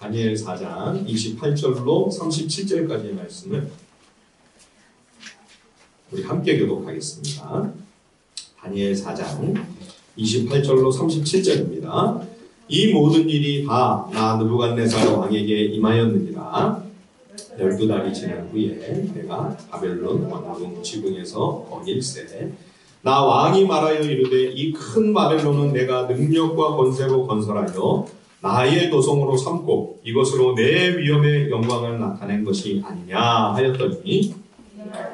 다니엘 4장 28절로 37절까지의 말씀을 우리 함께 교독하겠습니다. 다니엘 4장 28절로 37절입니다. 이 모든 일이 다 나 느부갓네살 왕에게 임하였느니라. 12달이 지난 후에 내가 바벨론 왕궁 지붕에서 거닐세 나 왕이 말하여 이르되 이 큰 바벨론은 내가 능력과 권세로 건설하여 나의 도성으로 삼고 이것으로 내 위엄의 영광을 나타낸 것이 아니냐 하였더니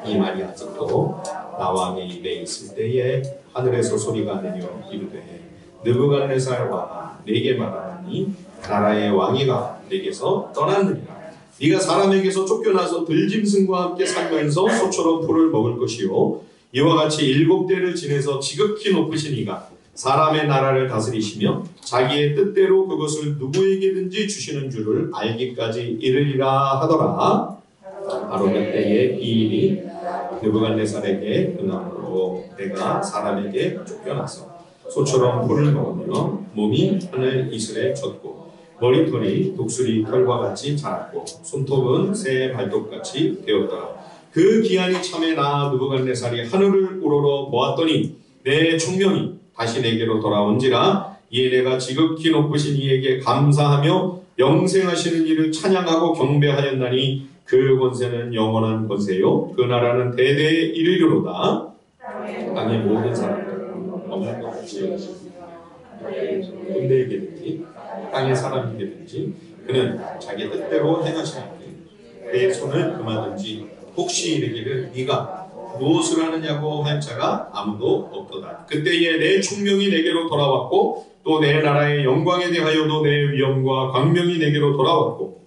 이 말이 아직도 나 왕의 입에 있을 때에 하늘에서 소리가 내려 이르되 느부갓네살 왕아 내게 말하니 나라의 왕이가 내게서 떠났느니라. 네가 사람에게서 쫓겨나서 들짐승과 함께 살면서 소처럼 풀을 먹을 것이요 이와 같이 7대를 지내서 지극히 높으신 이가 사람의 나라를 다스리시며 자기의 뜻대로 그것을 누구에게든지 주시는 줄을 알기까지 이르리라 하더라. 바로 그때에 이 일이 느부갓네살에게 응함으로 내가 사람에게 쫓겨나서 소처럼 풀을 먹으며 몸이 하늘 이슬에 젖고 머리털이 독수리 털과 같이 자랐고 손톱은 새 발톱같이 되었더라. 그 기한이 참에 나 느부갓네살이 하늘을 우러러 보았더니 내 총명이 다시 내게로 돌아온지라. 이에 내가 지극히 높으신 이에게 감사하며 영생하시는 이를 찬양하고 경배하였나니 그 권세는 영원한 권세요 그 나라는 대대에 이르리로다. 땅의 모든 사람들 없는 것 없이 군대에게든지 땅의 사람에게든지 그는 자기 뜻대로 행하시나니 내 손을 금하든지 혹시 이르기를 네가 무엇을 하느냐고 할 자가 아무도 없도다. 그때에 내 총명이 내게로 돌아왔고 또 내 나라의 영광에 대하여도 내 위엄과 광명이 내게로 돌아왔고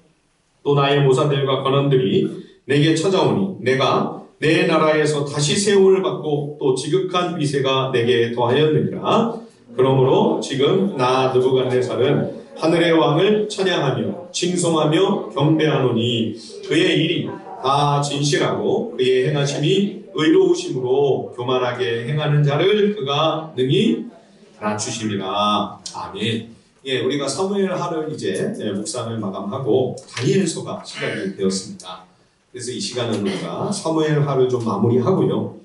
또 나의 모사들과 관원들이 내게 찾아오니 내가 내 나라에서 다시 세움을 받고 또 지극한 위세가 내게 더하였느니라. 그러므로 지금 나 느부갓네살은 하늘의 왕을 찬양하며 칭송하며 경배하노니 그의 일이 다 진실하고 그의 행하심이 의로우심으로 교만하게 행하는 자를 그가 능히 낮추심이라. 아멘. 예, 우리가 사무엘하를 이제 묵상을 마감하고 다니엘서가 시작이 되었습니다. 그래서 이 시간은 우리가 사무엘하를 좀 마무리하고요.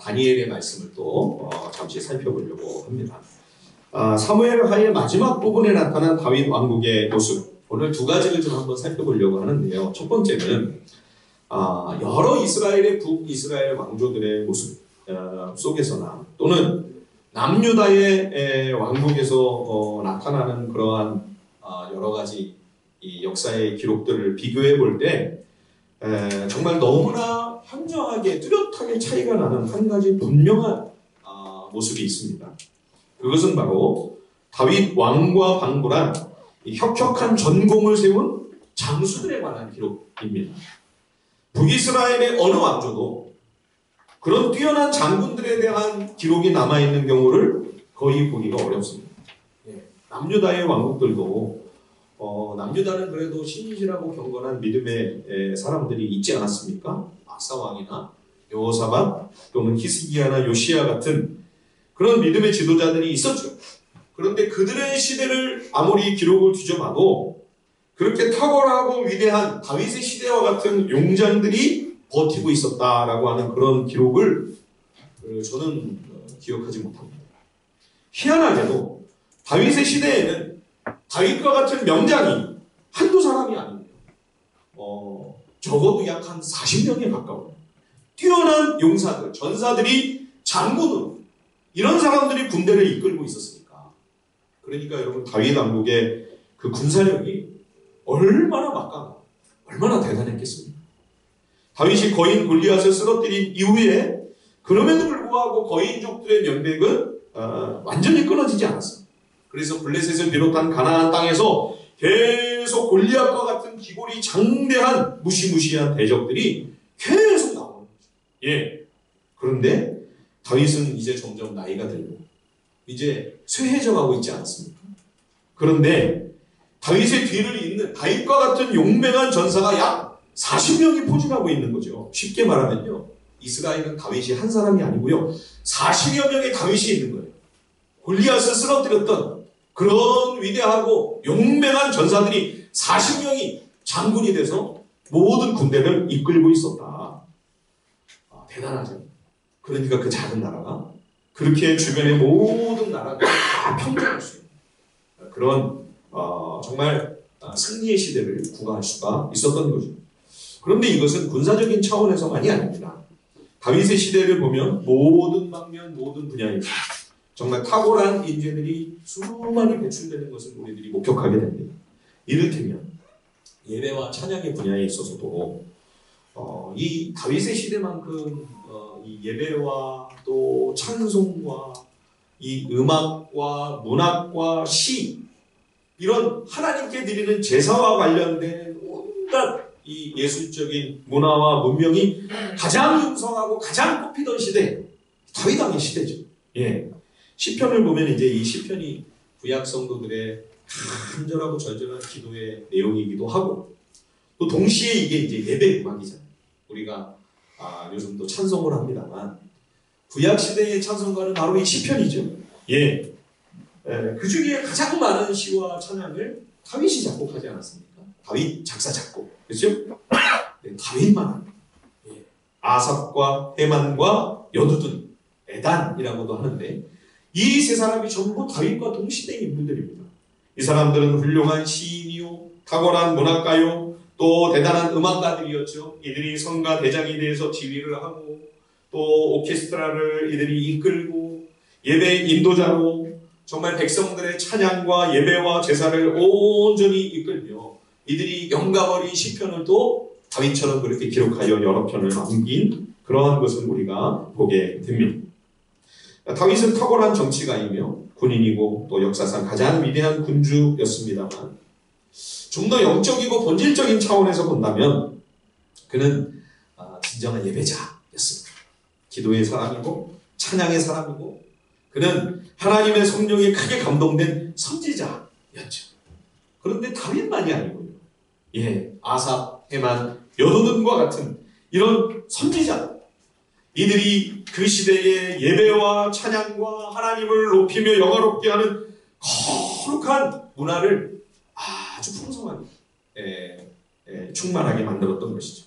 다니엘의 말씀을 또 잠시 살펴보려고 합니다. 사무엘하의 마지막 부분에 나타난 다윗 왕국의 모습, 오늘 두 가지를 좀 한번 살펴보려고 하는데요. 첫 번째는 여러 이스라엘의 북이스라엘 왕조들의 모습 속에서나 또는 남유다의 왕국에서 나타나는 그러한 여러 가지 이 역사의 기록들을 비교해 볼 때 정말 너무나 현저하게 뚜렷하게 차이가 나는 한 가지 분명한 모습이 있습니다. 그것은 바로 다윗 왕과 방불한 혁혁한 전공을 세운 장수들에 관한 기록입니다. 북이스라엘의 어느 왕조도 그런 뛰어난 장군들에 대한 기록이 남아있는 경우를 거의 보기가 어렵습니다. 남유다의 왕국들도 남유다는 그래도 신실하고 경건한 믿음의 사람들이 있지 않았습니까? 아사 왕이나 여호사밧 또는 히스기야나 요시야 같은 그런 믿음의 지도자들이 있었죠. 그런데 그들의 시대를 아무리 기록을 뒤져봐도 그렇게 탁월하고 위대한 다윗의 시대와 같은 용장들이 버티고 있었다라고 하는 그런 기록을 저는 기억하지 못합니다. 희한하게도 다윗의 시대에는 다윗과 같은 명장이 한두 사람이 아닙니다. 적어도 약 한 40명에 가까워요. 뛰어난 용사들, 전사들이 장군으로 이런 사람들이 군대를 이끌고 있었으니까. 그러니까 여러분 다윗 왕국의 그 군사력이 얼마나 막강하고 얼마나 대단했겠습니까? 다윗이 거인 골리앗을 쓰러뜨린 이후에 그럼에도 불구하고 거인족들의 명백은 완전히 끊어지지 않았습니다. 그래서 블레셋을 비롯한 가나안 땅에서 계속 골리앗과 같은 기골이 장대한 무시무시한 대적들이 계속 나오는 거죠. 예. 그런데 다윗은 이제 점점 나이가 들고 이제 쇠해져가고 있지 않습니까? 그런데 다윗의 뒤를 잇는 다윗과 같은 용맹한 전사가 약 40명이 포진하고 있는 거죠. 쉽게 말하면요. 이스라엘은 다윗이 한 사람이 아니고요. 40여 명의 다윗이 있는 거예요. 골리앗을 쓰러뜨렸던 그런 위대하고 용맹한 전사들이 40명이 장군이 돼서 모든 군대를 이끌고 있었다. 대단하죠. 그러니까 그 작은 나라가 그렇게 주변의 모든 나라들을 다 평정할 수 있는 그런 정말 승리의 시대를 구가할 수가 있었던 거죠. 그런데 이것은 군사적인 차원에서만이 아닙니다. 다윗의 시대를 보면 모든 방면, 모든 분야에서 정말 탁월한 인재들이 수많이 배출되는 것을 우리들이 목격하게 됩니다. 이를테면 예배와 찬양의 분야에 있어서도 이 다윗의 시대만큼 이 예배와 또 찬송과 이 음악과 문학과 시 이런 하나님께 드리는 제사와 관련된 온갖 이 예술적인 문화와 문명이 가장 융성하고 가장 뽑히던 시대, 다윗 왕의 시대죠. 예. 시편을 보면 이제 이 시편이 구약 성도들의 간절하고 절절한 기도의 내용이기도 하고 또 동시에 이게 이제 예배 음악이잖아요. 우리가 요즘 또 찬송을 합니다만 구약 시대의 찬송가는 바로 이 시편이죠. 예. 그 중에 가장 많은 시와 찬양을 다윗이 작곡하지 않았습니까? 다윗 작사 작곡. 그렇죠? 네, 다윗만 합니다. 예. 아삽과 헤만과 여두둔, 에단이라고도 하는데 이 세 사람이 전부 다윗과 동시대의 인물들입니다. 이 사람들은 훌륭한 시인이요, 탁월한 문학가요, 또 대단한 음악가들이었죠. 이들이 성가 대장이 돼서 지휘를 하고 또 오케스트라를 이들이 이끌고 예배 인도자로 정말 백성들의 찬양과 예배와 제사를 온전히 이끌며 이들이 영감 어린 시편을 또 다윗처럼 그렇게 기록하여 여러 편을 남긴 그러한 것을 우리가 보게 됩니다. 다윗은 탁월한 정치가이며 군인이고 또 역사상 가장 위대한 군주였습니다만 좀 더 영적이고 본질적인 차원에서 본다면 그는 진정한 예배자였습니다. 기도의 사람이고 찬양의 사람이고 그는 하나님의 성령에 크게 감동된 선지자였죠. 그런데 다윗만이 아니고요. 예, 아삽, 헤만, 여두둔과 같은 이런 선지자 이들이 그 시대의 예배와 찬양과 하나님을 높이며 영화롭게 하는 거룩한 문화를 아주 풍성하게 충만하게 만들었던 것이죠.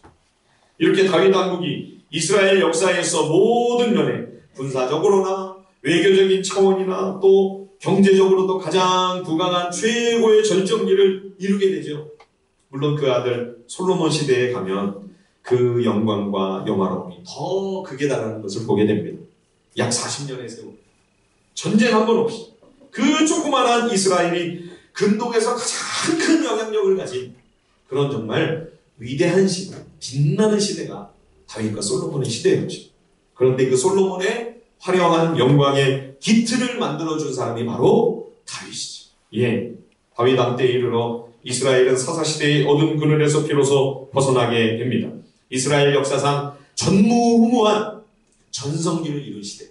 이렇게 다윗 왕국이 이스라엘 역사에서 모든 면에 군사적으로나 외교적인 차원이나 또 경제적으로도 가장 부강한 최고의 절정기를 이루게 되죠. 물론 그 아들 솔로몬 시대에 가면 그 영광과 영화로움이 더 극에 달하는 것을 보게 됩니다. 약 40년의 세월 전쟁 한 번 없이 그 조그만한 이스라엘이 근동에서 가장 큰 영향력을 가진 그런 정말 위대한 시대, 빛나는 시대가 다윗과 솔로몬의 시대였죠. 그런데 그 솔로몬의 화려한 영광의 기틀을 만들어준 사람이 바로 다윗이죠. 예, 다윗 왕 때에 이르러 이스라엘은 사사시대의 어두운 그늘에서 비로소 벗어나게 됩니다. 이스라엘 역사상 전무후무한 전성기를 이룬 시대.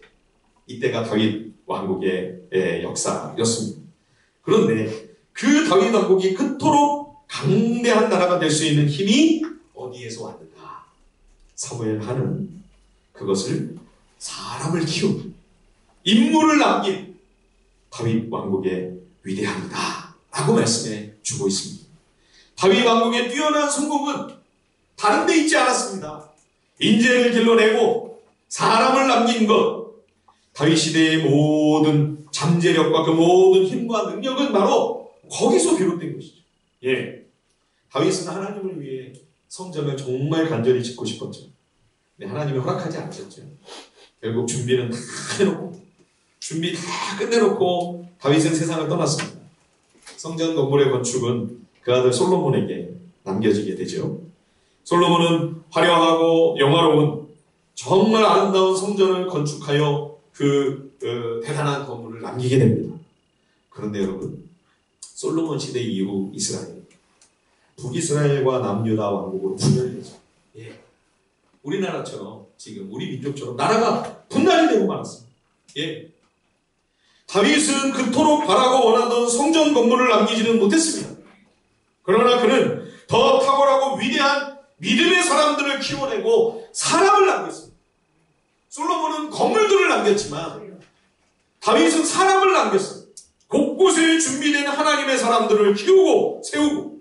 이때가 다윗 왕국의 역사였습니다. 그런데 그 다윗 왕국이 그토록 강대한 나라가 될 수 있는 힘이 어디에서 왔는가? 사무엘 하는 그것을 사람을 키운 인물을 남긴 다윗 왕국의 위대함이다 라고 말씀해 주고 있습니다. 다윗 왕국의 뛰어난 성공은 다른 데 있지 않았습니다. 인재를 길러내고 사람을 남긴 것, 다윗 시대의 모든 잠재력과 그 모든 힘과 능력은 바로 거기서 비롯된 것이죠. 예, 다윗은 하나님을 위해 성전을 정말 간절히 짓고 싶었죠. 근데 하나님이 허락하지 않으셨죠. 결국 준비는 다 해놓고 준비 다 끝내놓고 다윗은 세상을 떠났습니다. 성전 건물의 건축은 그 아들 솔로몬에게 남겨지게 되죠. 솔로몬은 화려하고 영화로운 정말 아름다운 성전을 건축하여 그 대단한 건물을 남기게 됩니다. 그런데 여러분, 솔로몬 시대 이후 이스라엘, 북이스라엘과 남유다 왕국으로 분열되죠. 예. 우리나라처럼 지금 우리 민족처럼 나라가 분단이 되고 말았습니다. 예. 다윗은 그토록 바라고 원하던 성전 건물을 남기지는 못했습니다. 그러나 그는 더 탁월하고 위대한 믿음의 사람들을 키워내고 사람을 남겼습니다. 솔로몬은 건물들을 남겼지만 다윗은 사람을 남겼어요. 곳곳에 준비된 하나님의 사람들을 키우고 세우고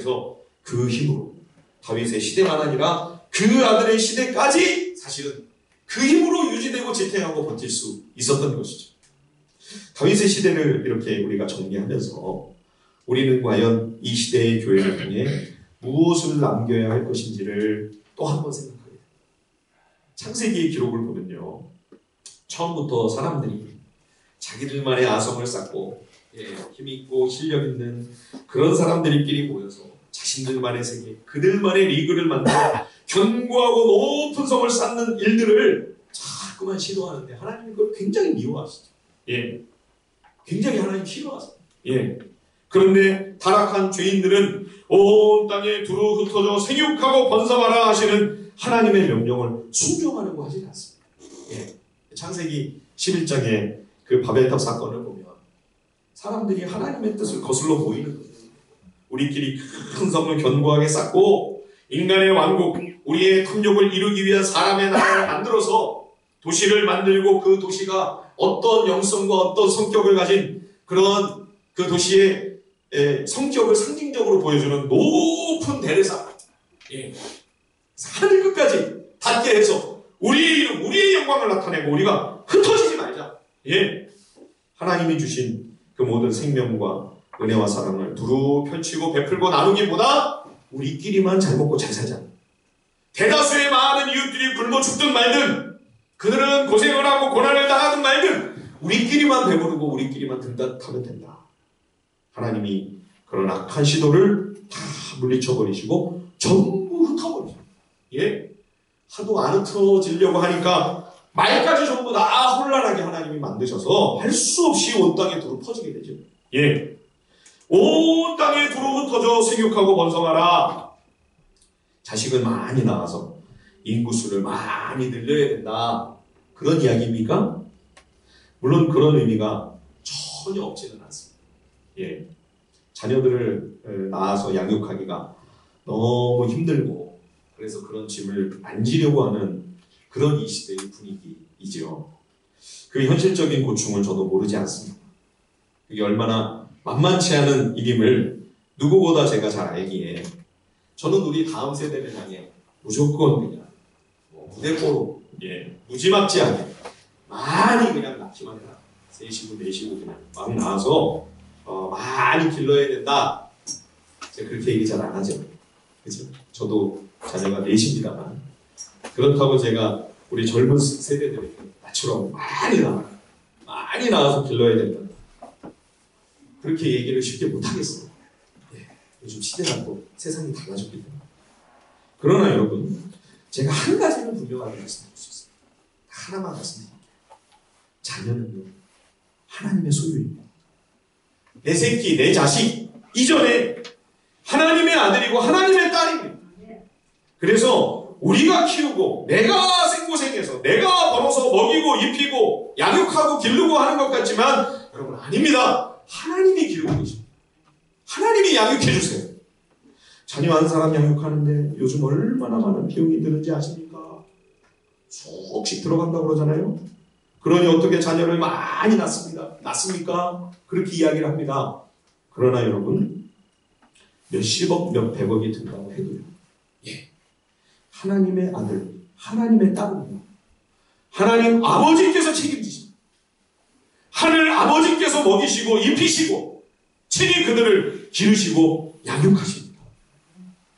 그래서 그 힘으로 다윗의 시대만 아니라 그 아들의 시대까지 사실은 그 힘으로 유지되고 지탱하고 버틸 수 있었던 것이죠. 다윗의 시대를 이렇게 우리가 정리하면서 우리는 과연 이 시대의 교회를 통해 무엇을 남겨야 할 것인지를 또 한 번 생각하게 됩니다. 창세기의 기록을 보면요, 처음부터 사람들이 자기들만의 아성을 쌓고 힘있고 실력 있는 그런 사람들끼리 모여서 자신들만의 세계, 그들만의 리그를 만들어 견고하고 높은 성을 쌓는 일들을 자꾸만 시도하는데 하나님이 그걸 굉장히 미워하시죠. 굉장히 하나님 싫어하세요. 그런데 타락한 죄인들은 온 땅에 두루 흩어져 생육하고 번성하라 하시는 하나님의 명령을 순종하려고 하지 않습니다. 창세기 11장의 그 바벨탑 사건을 보면 사람들이 하나님의 뜻을 거슬러 보이는 거예요. 우리끼리 큰 성을 견고하게 쌓고 인간의 왕국, 우리의 탐욕을 이루기 위한 사람의 나라를 만들어서 도시를 만들고 그 도시가 어떤 영성과 어떤 성격을 가진 그런 그 도시의 성격을 상징적으로 보여주는 높은 대를 쌓고 하늘 끝까지 닿게 해서 우리의 이름, 우리의 영광을 나타내고 우리가 흩어지지 말자. 하나님이 주신 그 모든 생명과 은혜와 사랑을 두루 펼치고 베풀고 나누기보다 우리끼리만 잘 먹고 잘 살자. 대다수의 많은 이웃들이 굶어 죽든 말든 그들은 고생을 하고 고난을 당하든 말든 우리끼리만 배부르고 우리끼리만 든든하면 된다. 하나님이 그런 악한 시도를 다 물리쳐버리시고 전부 흩어버리죠. 하도 안 흩어지려고 하니까 말까지 전부 다 혼란하게 하나님이 만드셔서 할 수 없이 온 땅에 두루 퍼지게 되죠. 온 땅에 두루 흩어져 생육하고 번성하라. 자식을 많이 낳아서 인구수를 많이 늘려야 된다. 그런 이야기입니까? 물론 그런 의미가 전혀 없지는 않습니다. 자녀들을 낳아서 양육하기가 너무 힘들고 그래서 그런 짐을 안 지려고 하는 그런 이 시대의 분위기이지요. 그 현실적인 고충을 저도 모르지 않습니다. 그게 얼마나 만만치 않은 일임을 누구보다 제가 잘 알기에 저는 우리 다음 세대를 향해 무조건 그냥 무대뽀로 무지막지하게 많이 그냥 낳기만 해라. 셋이고 넷이고 그냥 막 낳아서 많이 길러야 된다. 제가 그렇게 얘기 잘 안 하죠. 그죠? 저도 자녀가 넷입니다만 그렇다고 제가 우리 젊은 세대들에게 나처럼 많이 낳아서 길러야 된다. 그렇게 얘기를 쉽게 못하겠어요. 요즘 시대가 또 세상이 달라졌기 때문에. 그러나 여러분, 제가 한 가지는 분명하게 말씀드릴 수 있어요. 하나만 말씀드릴게요. 자녀는요, 하나님의 소유입니다. 내 새끼, 내 자식 이전에 하나님의 아들이고 하나님의 딸입니다. 그래서 우리가 키우고 내가 생고생해서 내가 벌어서 먹이고 입히고 양육하고 기르고 하는 것 같지만 여러분 아닙니다. 하나님이 기르고 계십니다. 하나님이 양육해 주세요. 자녀 한 사람 양육하는데 요즘 얼마나 많은 비용이 드는지 아십니까? 수억씩 들어간다고 그러잖아요. 그러니 어떻게 자녀를 많이 낳습니까? 그렇게 이야기를 합니다. 그러나 여러분 몇십억, 몇백억이 든다고 해도요. 하나님의 아들, 하나님의 딸은 하나님 아버지께서 책임지십니다. 하늘 아버지께서 먹이시고 입히시고 친히 그들을 기르시고 양육하십니다.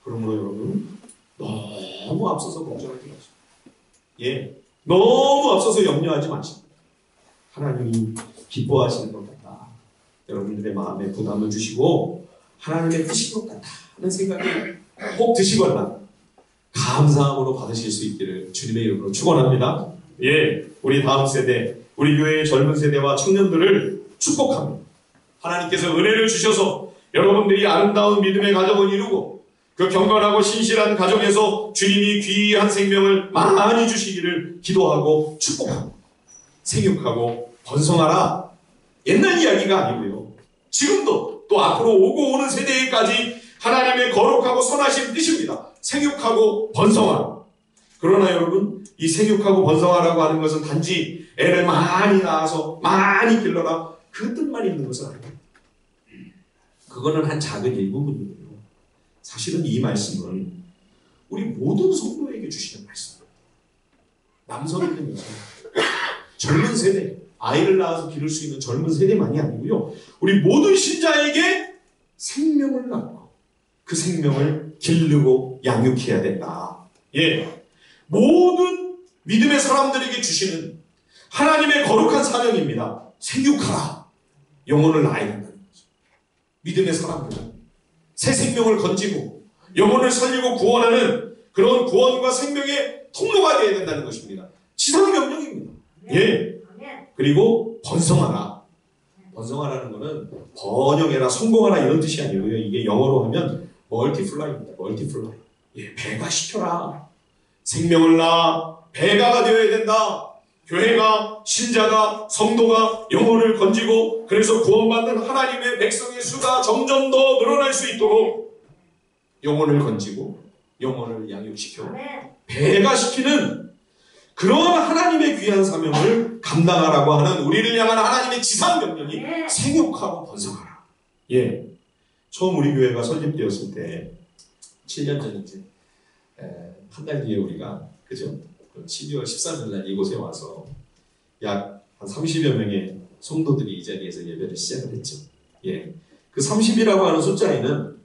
그러므로 여러분 너무 앞서서 걱정하지 마십시오. 너무 앞서서 염려하지 마십시오. 하나님이 기뻐하시는 것 같다. 여러분들의 마음에 부담을 주시고 하나님의 뜻인 것 같다 하는 생각이 꼭 드시거나 감사함으로 받으실 수 있기를 주님의 이름으로 축원합니다. 우리 다음 세대, 우리 교회의 젊은 세대와 청년들을 축복합니다. 하나님께서 은혜를 주셔서 여러분들이 아름다운 믿음의 가정을 이루고 그 경건하고 신실한 가정에서 주님이 귀한 생명을 많이 주시기를 기도하고 축복합니다. 생육하고 번성하라. 옛날 이야기가 아니고요. 지금도 또 앞으로 오고 오는 세대에까지 하나님의 거룩하고 선하신 뜻입니다. 생육하고 번성하라. 그러나 여러분 이 생육하고 번성하라고 하는 것은 단지 애를 많이 낳아서 많이 길러라 그 뜻만 있는 것은 아닙니다. 그거는 한 작은 일부분이에요. 사실은 이 말씀은 우리 모든 성도에게 주시는 말씀입니다. 남성이든 여성, 젊은 세대, 아이를 낳아서 기를 수 있는 젊은 세대만이 아니고요. 우리 모든 신자에게 생명을 낳고 그 생명을 기르고 양육해야 된다. 예, 모든 믿음의 사람들에게 주시는 하나님의 거룩한 사명입니다. 생육하라. 영혼을 낳아야 된다는 거죠. 믿음의 사람들은 새 생명을 건지고 영혼을 살리고 구원하는 그런 구원과 생명의 통로가 되어야 된다는 것입니다. 지상명령입니다. 예. 그리고 번성하라. 번성하라는 것은 번영해라, 성공하라 이런 뜻이 아니고요. 이게 영어로 하면 멀티플라이입니다. 멀티플라이. 예, 배가시켜라. 생명을 낳아 배가가 되어야 된다. 교회가, 신자가, 성도가 영혼을 건지고 그래서 구원받는 하나님의 백성의 수가 점점 더 늘어날 수 있도록 영혼을 건지고 영혼을 양육시켜 배가시키는 그런 하나님의 귀한 사명을 감당하라고 하는 우리를 향한 하나님의 지상명령이 생육하고 번성하라. 예, 처음 우리 교회가 설립되었을 때 7년 전이지, 한 달 뒤에 우리가 그죠? 12월 13일 날 이곳에 와서 약 한 30여 명의 성도들이 이 자리에서 예배를 시작을 했죠. 예, 그 30이라고 하는 숫자에는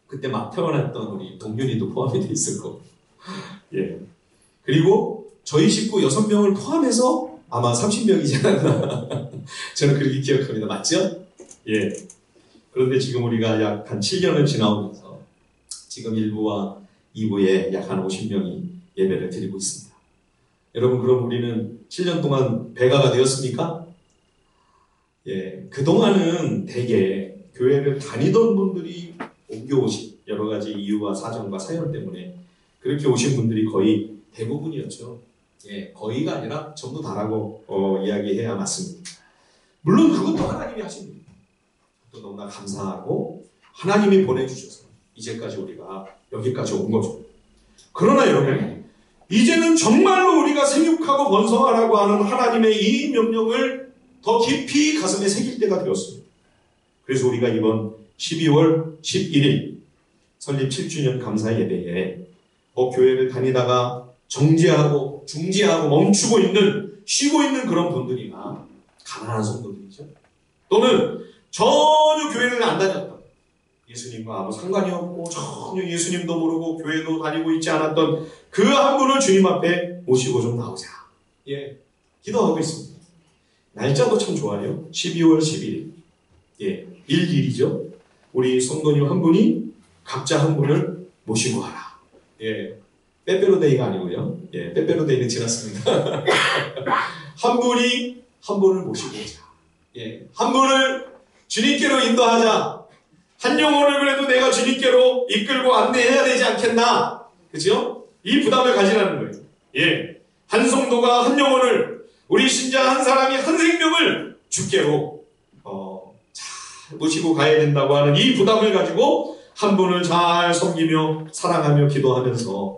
그때 막 태어났던 우리 동균이도 포함이 돼 있을 거고, 예, 그리고 저희 식구 6명을 포함해서 아마 30명이지 않았나 저는 그렇게 기억합니다. 맞죠? 예. 그런데 지금 우리가 약 한 7년을 지나오면서 지금 1부와 2부에 약 한 50명이 예배를 드리고 있습니다. 여러분, 그럼 우리는 7년 동안 배가가 되었습니까? 예, 그동안은 대개 교회를 다니던 분들이 옮겨오신 여러 가지 이유와 사정과 사연 때문에 그렇게 오신 분들이 거의 대부분이었죠. 예, 거의가 아니라 전부 다라고 이야기해야 맞습니다. 물론 그것도 하나님이 하신 일입니다. 또 너무나 감사하고 하나님이 보내주셔서 이제까지 우리가 여기까지 온 거죠. 그러나 여러분, 이제는 정말로 우리가 생육하고 번성하라고 하는 하나님의 이 명령을 더 깊이 가슴에 새길 때가 되었습니다. 그래서 우리가 이번 12월 11일 설립 7주년 감사 예배에 교회를 다니다가 정지하고 중지하고 멈추고 있는, 쉬고 있는 그런 분들이나 가난한 성도들이죠. 또는 전혀 교회를 안 다녔던, 예수님과 아무 상관이 없고 전혀 예수님도 모르고 교회도 다니고 있지 않았던 그 한 분을 주님 앞에 모시고 좀 나오자. 예, 기도하고 있습니다. 날짜도 참 좋아요. 12월 11일. 예, 일일이죠. 우리 성도님 한 분이 각자 한 분을 모시고 하라. 예, 빼빼로데이가 아니고요. 예, 빼빼로데이는 지났습니다. 한 분이 한 분을 모시고 오자. 예, 한 분을 주님께로 인도하자. 한 영혼을 그래도 내가 주님께로 이끌고 안내해야 되지 않겠나? 그죠? 이 부담을 가지라는 거예요. 예, 한 성도가 한 영혼을, 우리 신자 한 사람이 한 생명을 주께로 잘 모시고 가야 된다고 하는 이 부담을 가지고 한 분을 잘 섬기며 사랑하며 기도하면서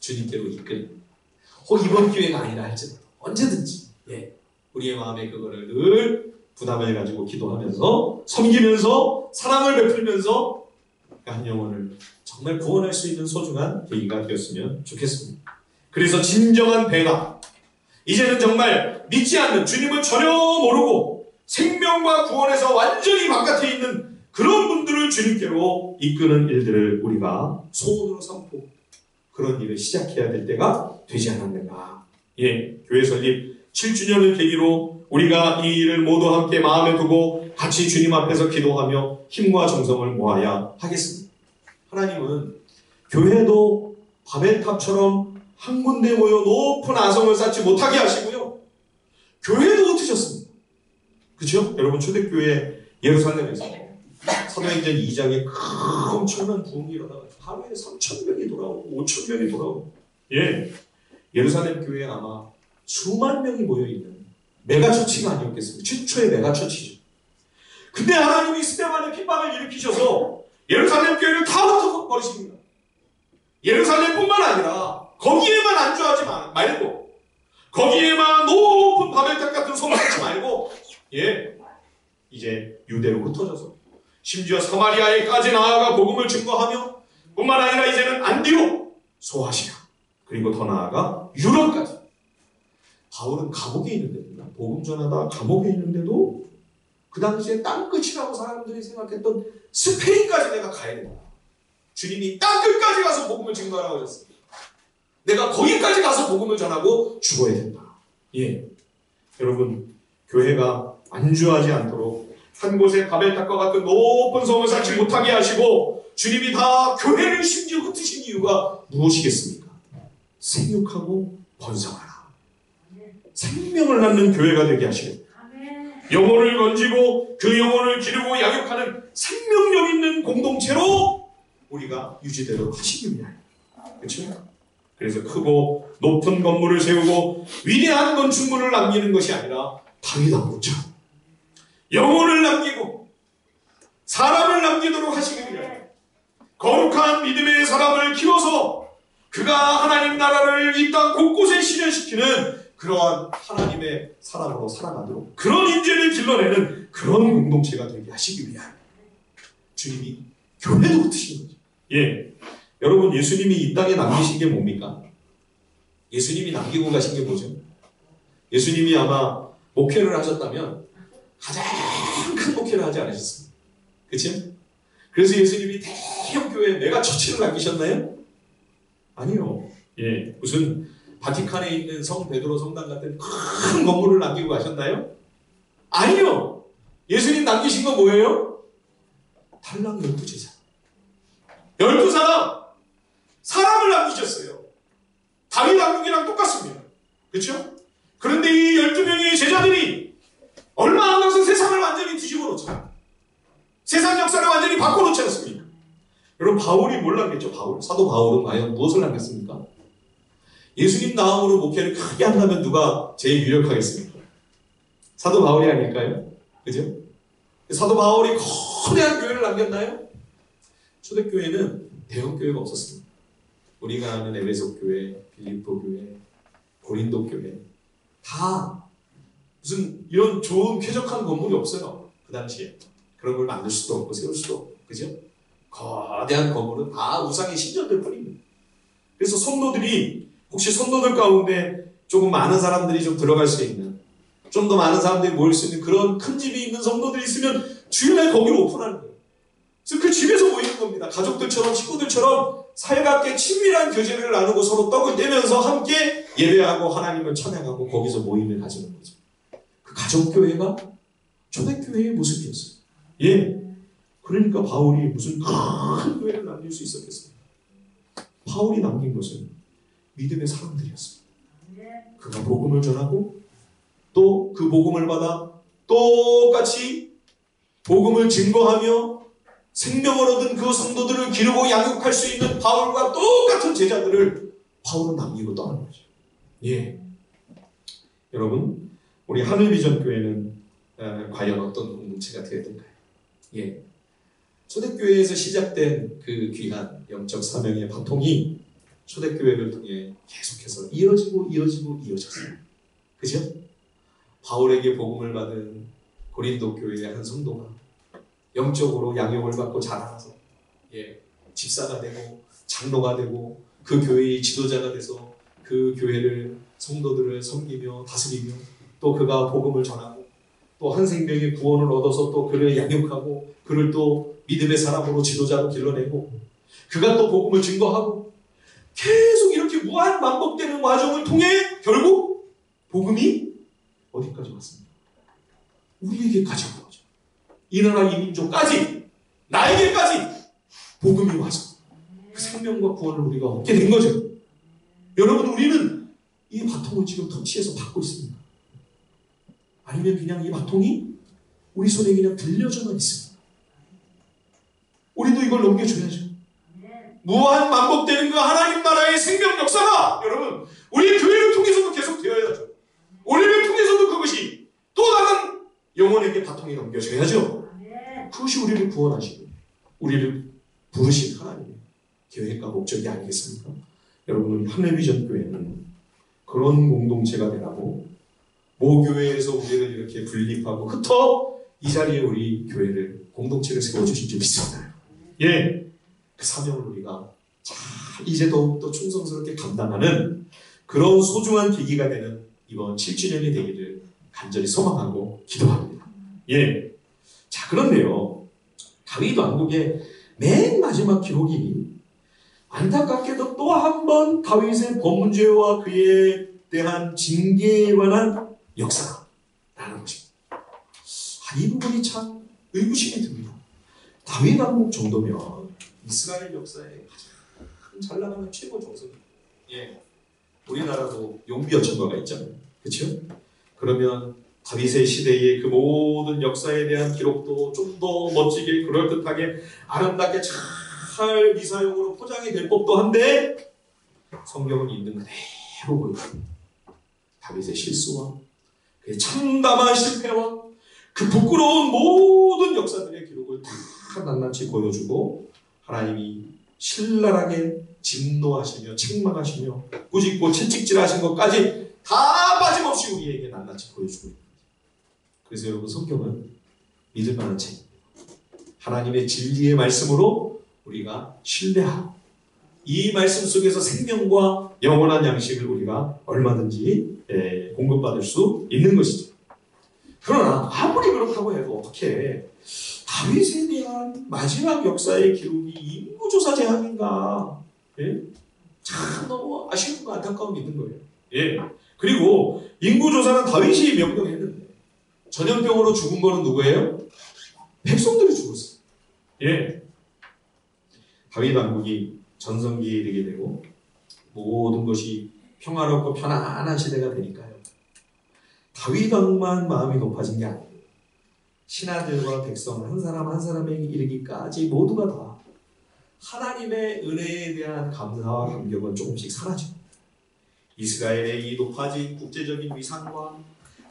주님께로 이끌. 이번 기회가 아니라 할지라도 언제든지, 예, 우리의 마음에 그거를 늘 부담을 가지고 기도하면서 섬기면서 사랑을 베풀면서 한 영혼을 정말 구원할 수 있는 소중한 계기가 되었으면 좋겠습니다. 그래서 진정한 배가, 이제는 정말 믿지 않는, 주님을 전혀 모르고 생명과 구원에서 완전히 바깥에 있는 그런 분들을 주님께로 이끄는 일들을 우리가 소원으로 삼고 그런 일을 시작해야 될 때가 되지 않았는가. 예, 교회 설립 7주년을 계기로 우리가 이 일을 모두 함께 마음에 두고 같이 주님 앞에서 기도하며 힘과 정성을 모아야 하겠습니다. 하나님은 교회도 바벨탑처럼 한 군데 모여 높은 아성을 쌓지 못하게 하시고요, 교회도 흩으셨습니다. 그렇죠? 여러분, 초대교회 예루살렘에서 사도행전 2장에 큰 엄청난 부흥이 일어나가지고 하루에 3,000명이 돌아오고 5,000명이 돌아오고, 예, 예루살렘 교회에 아마 수만 명이 모여있는 메가처치가 아니었겠습니까? 최초의 메가처치죠. 근데 하나님이 스데반의 핍박을 일으키셔서 예루살렘 교회를 다 흩어버리십니다. 예루살렘뿐만 아니라 거기에만 안주하지 말고, 거기에만 높은 바벨탑 같은 성을 쌓지 말고, 예, 이제 유대로 흩어져서 심지어 사마리아에까지 나아가 복음을 증거하며 뿐만 아니라 이제는 안디옥, 소아시아, 그리고 더 나아가 유럽까지. 바울은 감옥에 있는데도, 복음 전하다 감옥에 있는데도 그 당시에 땅끝이라고 사람들이 생각했던 스페인까지 내가 가야 된다. 주님이 땅끝까지 가서 복음을 증거하라고 하셨습니다. 내가 거기까지 가서 복음을 전하고 죽어야 된다. 예, 여러분, 교회가 안주하지 않도록 한 곳에 바벨탑과 같은 높은 성을 쌓지 못하게 하시고 주님이 다 교회를 심지어 흩으신 이유가 무엇이겠습니까? 생육하고 번성하라. 생명을 낳는 교회가 되게 하시고 영혼을 건지고 그 영혼을 기르고 양육하는 생명력 있는 공동체로 우리가 유지되도록 하시기 위하여. 그렇죠? 그래서 크고 높은 건물을 세우고 위대한 건축물을 남기는 것이 아니라 다윗 왕국처럼 영혼을 남기고 사람을 남기도록 하시기 위하여 거룩한 믿음의 사람을 키워서 그가 하나님 나라를 이 땅 곳곳에 실현시키는 그러한 하나님의 사람으로 살아가도록 그런 인재를 길러내는 그런 공동체가 되게 하시기 위하여 주님이 교회도 흩으신 거죠. 예, 여러분, 예수님이 이 땅에 남기신 게 뭡니까? 예수님이 남기고 가신 게 뭐죠? 예수님이 아마 목회를 하셨다면 가장 큰 목회를 하지 않으셨습니다. 그치? 그래서 예수님이 대형 교회 메가처치를 남기셨나요? 아니요. 예, 무슨 바티칸에 있는 성 베드로 성당 같은 큰 건물을 남기고 가셨나요? 아니요. 예수님 남기신 건 뭐예요? 달랑 12제자. 12사람. 사람을 남기셨어요. 다윗 왕국이랑 똑같습니다. 그렇죠? 그런데 이 12명의 제자들이 얼마 안 가서 세상을 완전히 뒤집어 놓잖아요. 세상 역사를 완전히 바꿔놓지 않습니까? 여러분, 바울이 뭘 남겼죠? 사도 바울은 과연 무엇을 남겼습니까? 예수님 다음으로 목회를 크게 한다면 누가 제일 유력하겠습니까? 사도 바울이 아닐까요? 그죠? 사도 바울이 거대한 교회를 남겼나요? 초대교회는 대형 교회가 없었습니다. 우리가 아는 에베소 교회, 빌립보 교회, 고린도 교회 다 무슨 이런 좋은 쾌적한 건물이 없어요. 그 당시에 그런 걸 만들 수도 없고 세울 수도 없고, 그죠? 거대한 건물은 다 우상의 신전들 뿐입니다. 그래서 성도들이 혹시 성도들 가운데 조금 많은 사람들이 좀 들어갈 수 있는, 좀 더 많은 사람들이 모일 수 있는 그런 큰 집이 있는 성도들이 있으면 주일날 거기를 오픈하는 거예요. 그래서 그 집에서 모이는 겁니다. 가족들처럼, 친구들처럼 살갑게 친밀한 교제를 나누고 서로 떡을 떼면서 함께 예배하고 하나님을 찬양하고 거기서 모임을 가지는 거죠. 그 가족교회가 초대교회의 모습이었어요. 예. 그러니까 바울이 무슨 큰 교회를 남길 수 있었겠습니까? 바울이 남긴 것은 믿음의 사람들이었습니다. 그가 복음을 전하고 또 그 복음을 받아 똑같이 복음을 증거하며 생명을 얻은 그 성도들을 기르고 양육할 수 있는 바울과 똑같은 제자들을 바울은 남기고 떠난 거죠. 예. 여러분, 우리 하늘비전교회는 과연 어떤 공동체가 되었던가요? 예. 초대교회에서 시작된 그 귀한 영적 사명의 바통이 초대교회를 통해 계속해서 이어졌어요. 그죠? 바울에게 복음을 받은 고린도 교회의 한 성도가 영적으로 양육을 받고 자라나서 집사가 되고 장로가 되고 그 교회의 지도자가 돼서 그 교회를 성도들을 섬기며 다스리며 또 그가 복음을 전하고 또 한 생명의 구원을 얻어서 또 그를 양육하고 그를 또 믿음의 사람으로 지도자로 길러내고 그가 또 복음을 증거하고 계속 이렇게 무한 반복되는 과정을 통해 결국 복음이 어디까지 왔습니까? 우리에게까지 온 거죠. 이 나라 이 민족까지 나에게까지 복음이 와서 그 생명과 구원을 우리가 얻게 된 거죠. 여러분, 우리는 이 바통을 지금 터치해서 받고 있습니다. 아니면 그냥 이 바통이 우리 손에 그냥 들려져만 있습니다. 우리도 이걸 넘겨줘야죠. 무한 반복되는 그 하나님 나라의 생명 역사가 여러분 우리 교회를 통해서도 계속 되어야죠. 우리를 통해서도 그것이 또 다른 영혼에게 바통이 넘겨져야죠. 그것이 우리를 구원하시고 우리를 부르신 하나님의 계획과 목적이 아니겠습니까? 여러분, 우리 하늘비전 교회는 그런 공동체가 되라고 모교회에서 우리를 이렇게 분립하고 흩어 이 자리에 우리 교회를 공동체를 세워주신 줄 믿습니다. 예, 그 사명을 우리가 잘 이제 더욱더 충성스럽게 감당하는 그런 소중한 계기가 되는 이번 7주년이 되기를 간절히 소망하고 기도합니다. 예, 자, 그런데요, 다윗 왕국의 맨 마지막 기록이 안타깝게도 또 한 번 다윗의 범죄와 그에 대한 징계에 관한 역사라는 것입니다. 이 부분이 참 의구심이 듭니다. 다윗 왕국 정도면 이스라엘 역사에 가장 잘 나가는 최고 정석입니다. 예, 우리나라도 용비어천가가 있잖아요. 그렇죠? 그러면 다윗의 시대의 그 모든 역사에 대한 기록도 좀 더 멋지게 그럴듯하게 아름답게 잘 미사용으로 포장이 될 법도 한데 성경은 있는 그대로 보여줍니다. 다윗의 실수와 그의 참담한 실패와 그 부끄러운 모든 역사들의 기록을 다 낱낱이 보여주고 하나님이 신랄하게 진노하시며 책망하시며 꾸짖고 채찍질하신 것까지 다 빠짐없이 우리에게 낱낱이 보여주고 있습니다. 그래서 여러분, 성경은 믿을 만한 책입니다. 하나님의 진리의 말씀으로 우리가 신뢰하고 이 말씀 속에서 생명과 영원한 양식을 우리가 얼마든지 공급받을 수 있는 것이죠. 그러나 아무리 그렇다고 해도 어떻게 다윗에 대한 마지막 역사의 기록이 인구조사 제한인가? 예? 참 너무 아쉬움과 안타까움이 있는 거예요. 예. 그리고 인구조사는 다윗이 명령했는데 전염병으로 죽은 거는 누구예요? 백성들이 죽었어요. 예. 다윗 왕국이 전성기에 이르게 되고 모든 것이 평화롭고 편안한 시대가 되니까요, 다윗 왕만 마음이 높아진 게 아니에요. 신하들과 백성 한 사람 한 사람에게 이르기까지 모두가 다 하나님의 은혜에 대한 감사와 감격은 조금씩 사라집니다. 이스라엘의 이 높아진 국제적인 위상과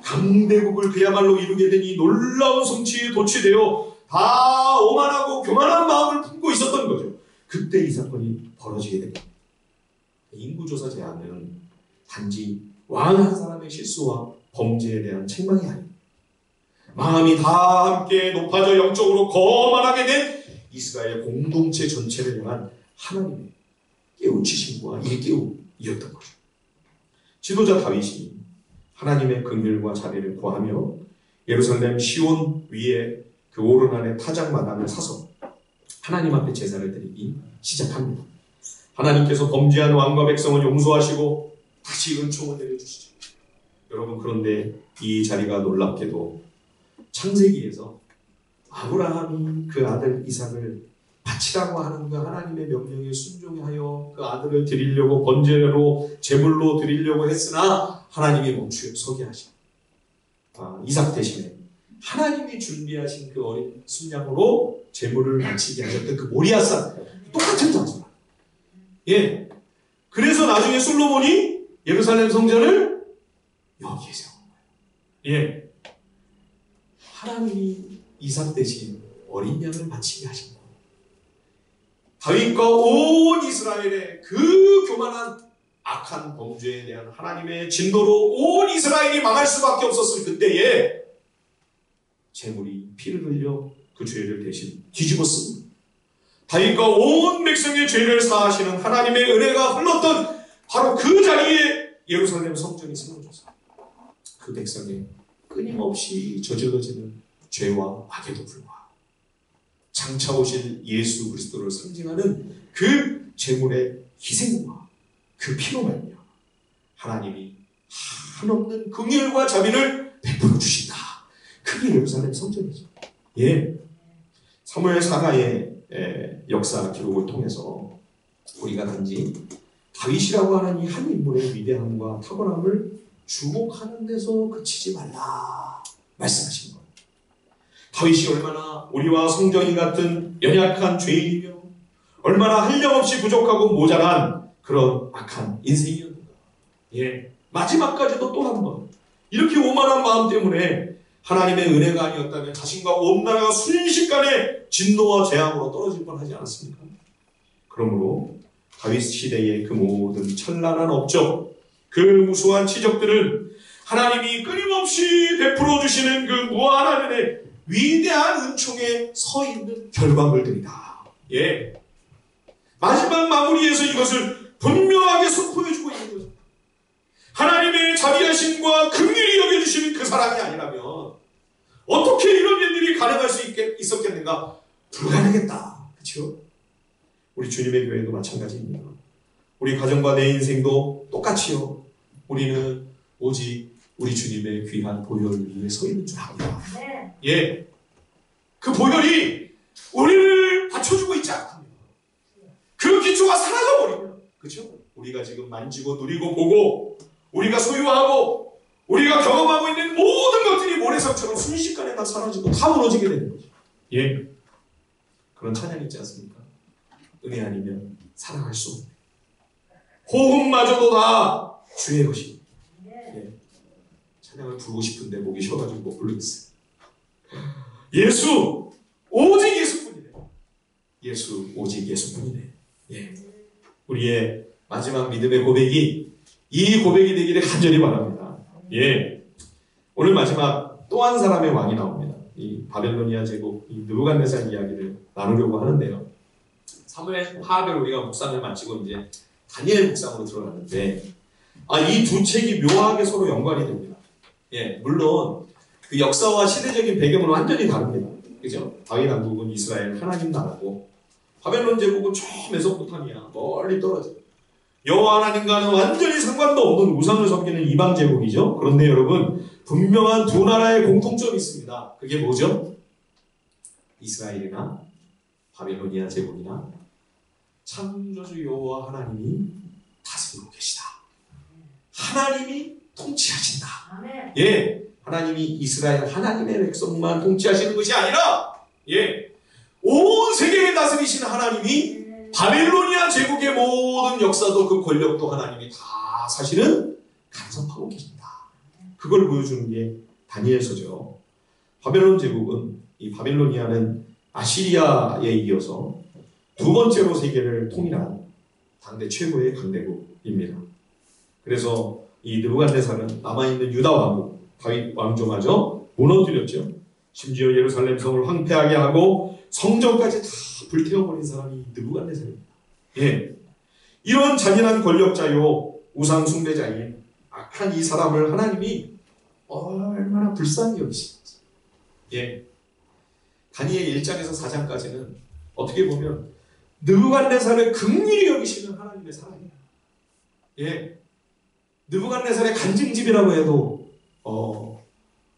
강대국을 그야말로 이루게 된 이 놀라운 성취에 도취되어 다 오만하고 교만한 마음을 품고 있었던 거죠. 그때 이 사건이 벌어지게 됩니다. 인구조사 제한은 단지 왕 한 사람의 실수와 범죄에 대한 책망이 아닙니다. 마음이 다 함께 높아져 영적으로 거만하게 된 이스라엘 공동체 전체를 향한 하나님의 깨우치심과 일깨움이었던 거죠. 지도자 다윗이 하나님의 긍휼과 자비를 구하며 예루살렘 시온 위에 그 오르난의 타작마당을 사서 하나님 앞에 제사를 드리기 시작합니다. 하나님께서 범죄한 왕과 백성을 용서하시고 다시 은총을 내려주시죠. 여러분, 그런데 이 자리가 놀랍게도 창세기에서 아브라함이 그 아들 이삭을 바치라고 하는 그 하나님의 명령에 순종하여 그 아들을 드리려고 번제로 제물로 드리려고 했으나 하나님이 멈추서게 하시고 이삭 대신에 하나님이 준비하신 그 어린 순양으로 제물을 바치게 하셨던 그 모리아산 똑같은 장소다. 예. 그래서 나중에 솔로몬이 예루살렘 성전을 여기에 세운 거예요. 예. 하나님이 이삭 대신 어린 양을 바치게 하신 거예요. 다윗과 온 이스라엘의 그 교만한 악한 범죄에 대한 하나님의 진노로 온 이스라엘이 망할 수밖에 없었을 그때에 제물이 피를 흘려 그 죄를 대신 뒤집었습니다. 다윗과 온 백성의 죄를 사하시는 하나님의 은혜가 흘렀던 바로 그 자리에 예루살렘 성전이 세워져서 그 백성의 끊임없이 저질러지는 죄와 악에도 불구하고 장차 오실 예수 그리스도를 상징하는 그 제물의 희생과 그 피로 말미암아 하나님이 한없는 긍휼과 자비를 베풀어 주신다. 그게 예루살렘 성전이죠. 예. 사무엘 사가의 역사 기록을 통해서 우리가 단지 다윗이라고 하는 이 한 인물의 위대함과 탁월함을 주목하는 데서 그치지 말라 말씀하신 거예요. 다윗이 얼마나 우리와 성전이 같은 연약한 죄인이며 얼마나 한량없이 부족하고 모자란 그런 악한 인생이었는가. 예. 마지막까지도 또 한 번 이렇게 오만한 마음 때문에 하나님의 은혜가 아니었다면 자신과 온 나라가 순식간에 진노와 재앙으로 떨어질 뻔하지 않았습니까? 그러므로 다윗 시대의 그 모든 찬란한 업적, 그 우수한 치적들은 하나님이 끊임없이 베풀어 주시는 그 무한한 은혜, 위대한 은총에 서 있는 결과물들이다. 예. 마지막 마무리에서 이것을 분명하게 선포해주고 있는 거죠. 하나님의 자비하심과 긍휼히 여겨주시는 그 사랑이 아니라면 어떻게 이런 일들이 가능할 수 있었겠는가? 불가능했다. 그렇죠? 우리 주님의 교회도 마찬가지입니다. 우리 가정과 내 인생도 똑같이요. 우리는 오직 우리 주님의 귀한 보혈 위에 서 있는 줄 압니다. 예, 그 보혈이 우리를 받쳐주고 있지 않습니다. 그 기초가 사라져버리면, 그렇죠? 우리가 지금 만지고 누리고 보고 우리가 소유하고 우리가 경험하고 있는 모든 것들이 모래성처럼 순식간에 다 사라지고 다 무너지게 되는 거죠. 예, 그런 찬양 있지 않습니까? 은혜 아니면 살아갈 수 없네. 호흡마저도 다 주의 것이. 예, 찬양을 부르고 싶은데 목이 쉬어가지고 못 부르겠어요. 예수, 오직 예수뿐이네. 예수, 오직 예수뿐이네. 예, 우리의 마지막 믿음의 고백이 이 고백이 되기를 간절히 바랍니다. 예, 오늘 마지막 또 한 사람의 왕이 나옵니다. 이 바벨로니아 제국, 이 느부갓네살 이야기를 나누려고 하는데요. 사무엘 하를 우리가 묵상을 마치고 이제 다니엘 묵상으로 들어가는데, 이 두 책이 묘하게 서로 연관이 됩니다. 예, 물론 그 역사와 시대적인 배경은 완전히 다릅니다. 그죠? 다윗 왕국은 이스라엘 하나님 나라고, 바벨론 제국은 저 메소포타미아 멀리 떨어져 여호와 하나님과는 완전히 상관도 없는 우상을 섬기는 이방 제국이죠. 그런데 여러분, 분명한 두 나라의 공통점이 있습니다. 그게 뭐죠? 이스라엘이나 바벨로니아 제국이나 창조주 여호와 하나님이 다스리고 계시다. 하나님이 통치하신다. 예, 하나님이 이스라엘 하나님의 백성만 통치하시는 것이 아니라, 예, 온 세계를 다스리시는 하나님이 바벨로니아 제국의 모든 역사도 그 권력도 하나님이 다 사실은 간섭하고 계신다. 그걸 보여주는 게 다니엘서죠. 바벨론 제국은, 이 바벨로니아는 아시리아에 이어서 두 번째로 세계를 통일한 당대 최고의 강대국입니다. 그래서 이 느부갓네살은 남아있는 유다 왕국, 다윗 왕조마저 무너뜨렸죠. 심지어 예루살렘 성을 황폐하게 하고 성전까지 다 불태워버린 사람이 느부갓네살입니다. 예, 이런 잔인한 권력자요 우상 숭배자인 악한 이 사람을 하나님이 얼마나 불쌍히 여기시는지. 예, 다니엘 1장에서 4장까지는 어떻게 보면 느부갓네살을 긍휼히 여기시는 하나님의 사랑이에요. 예, 느부갓네살의 간증집이라고 해도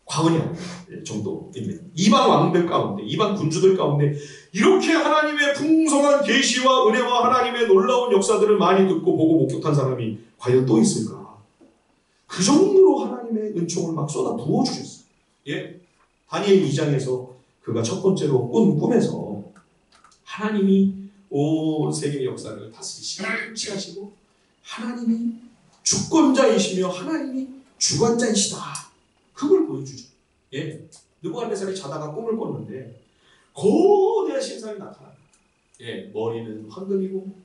과언이 아닐 정도입니다. 이방 왕들 가운데, 이방 군주들 가운데 이렇게 하나님의 풍성한 계시와 은혜와 하나님의 놀라운 역사들을 많이 듣고 보고 목격한 사람이 과연 또 있을까? 그 정도로 하나님의 은총을 막 쏟아 부어주셨어요. 예, 다니엘 2장에서 그가 첫 번째로 꾼 꿈에서 하나님이 온 세계 역사를 다스리시고 통치하시고 하나님이 주권자이시며 하나님이 주관자이시다. 그걸 보여주죠. 예, 느부갓네살이 자다가 꿈을 꿨는데 거대한 신상이 나타납니다. 예, 머리는 황금이고